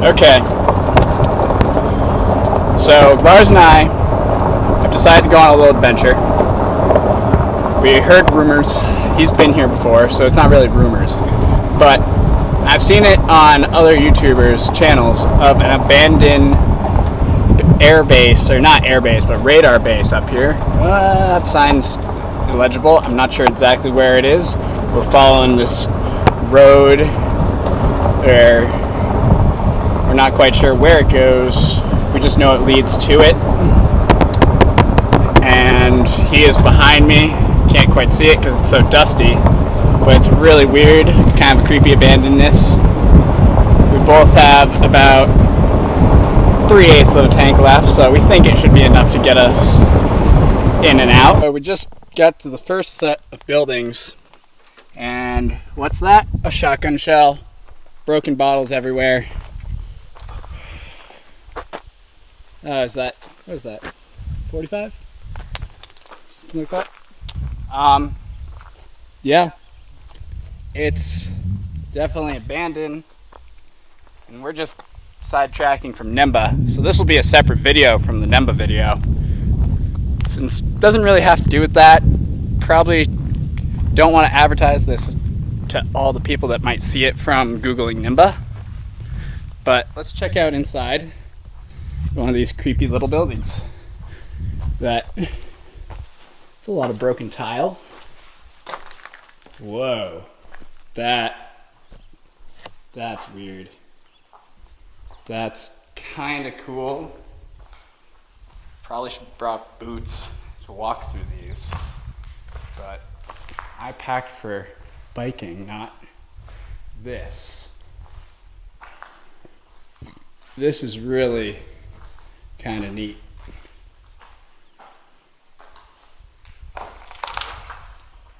Okay. So Lars and I have decided to go on a little adventure. We heard rumors. He's been here before, so it's not really rumors. But I've seen it on other YouTubers' channels of an abandoned air base, or not air base, but radar base up here. That sign's illegible. I'm not sure exactly where it is. We're following this road where we're not quite sure where it goes. We just know it leads to it. And he is behind me. Can't quite see it because it's so dusty. But it's really weird, kind of a creepy abandonedness. We both have about 3/8 of a tank left, so we think it should be enough to get us in and out. So we just got to the first set of buildings. And what's that? A shotgun shell. Broken bottles everywhere. What is that? 45? Something like that. Yeah. It's definitely abandoned. And we're just sidetracking from Nimba. So this will be a separate video from the Nimba video. Since it doesn't really have to do with that. Probably don't want to advertise this to all the people that might see it from Googling Nimba. But let's check out inside one of these creepy little buildings. It's a lot of broken tile. Whoa. That's weird. That's kind of cool. Probably should have brought boots to walk through these. But I packed for biking, not this. This is really kind of neat.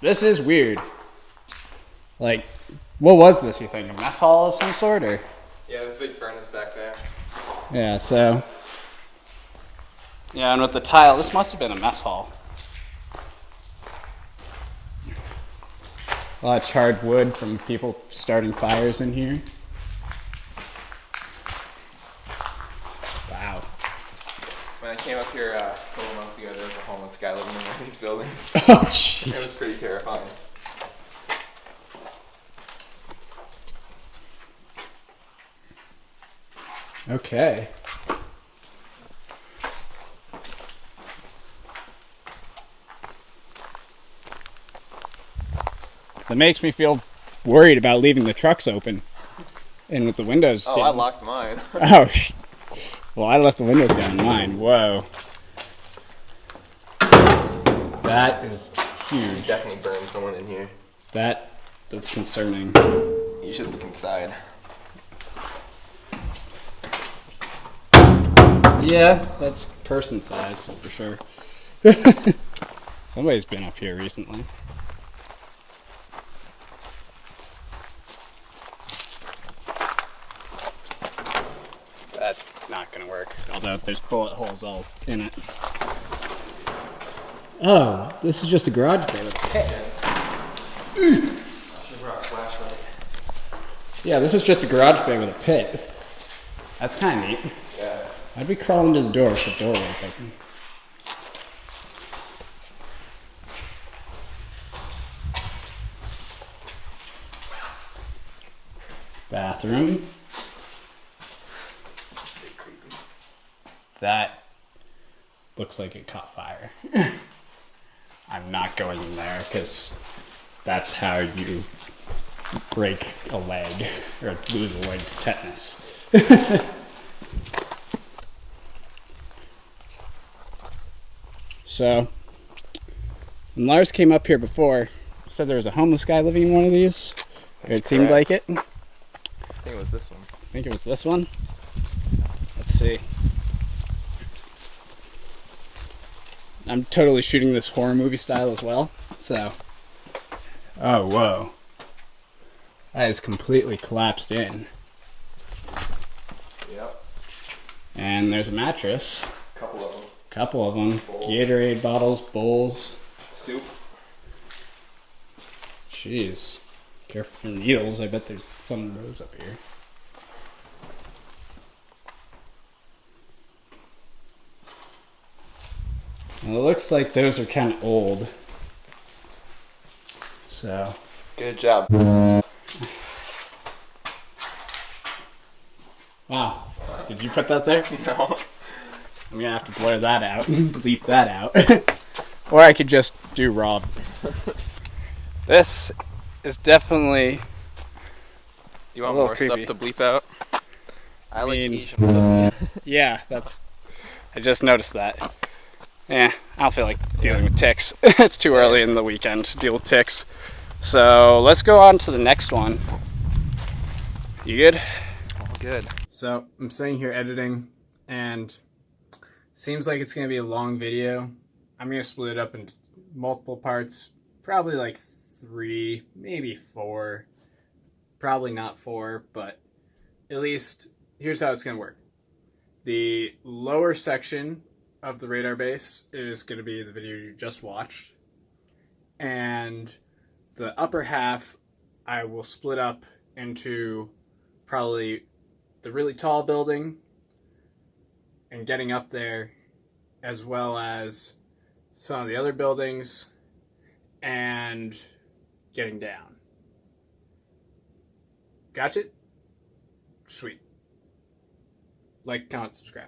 This is weird. Like, what was this, you think? A mess hall of some sort, or? Yeah, there's a big furnace back there. Yeah, so. Yeah, and with the tile, this must have been a mess hall. A lot of charred wood from people starting fires in here. Wow. When I came up here a couple months ago, there was a homeless guy living in one of these buildings. Oh, jeez. It was pretty terrifying. Okay. That makes me feel worried about leaving the trucks open and with the windows down. I locked mine. Oh, well, I left the windows down in mine. Whoa. That is huge. You definitely burned someone in here. That's concerning. You should look inside. Yeah, that's person size for sure. Somebody's been up here recently. That's not gonna work. Although there's bullet holes all in it. Oh, this is just a garage bay with a pit. Yeah, this is just a garage bay with a pit. That's kind of neat. Yeah. I'd be crawling to the door if the door was open. Bathroom. That looks like it caught fire. I'm not going in there because that's how you break a leg or lose a leg to tetanus. So, when Lars came up here before, said there was a homeless guy living in one of these. It seemed like it. I think it was this one. I think it was this one. Let's see. I'm totally shooting this horror movie style as well. So, oh, whoa. That is completely collapsed in. Yep. And there's a mattress. Couple of them. Bowls. Gatorade bottles, bowls. Soup. Jeez. Careful for needles. I bet there's some of those up here. Well, it looks like those are kind of old. So. Good job. Wow. Did you put that there? No. I'm gonna have to blur that out. Bleep that out. Or I could just do raw. This is definitely. You want A little more creepy. stuff to bleep out? I like mean- Asian pussy. Yeah, that's. I just noticed that. Yeah, I don't feel like dealing with ticks. It's too early in the weekend to deal with ticks. So let's go on to the next one. You good? All good. So I'm sitting here editing, and seems like it's gonna be a long video. I'm gonna split it up into multiple parts, probably like 3, maybe 4. Probably not 4, but at least here's how it's gonna work. The lower section of the radar base is gonna be the video you just watched, and the upper half I will split up into probably the really tall building and getting up there, as well as some of the other buildings and getting down. Got it? Sweet. Like, comment, subscribe.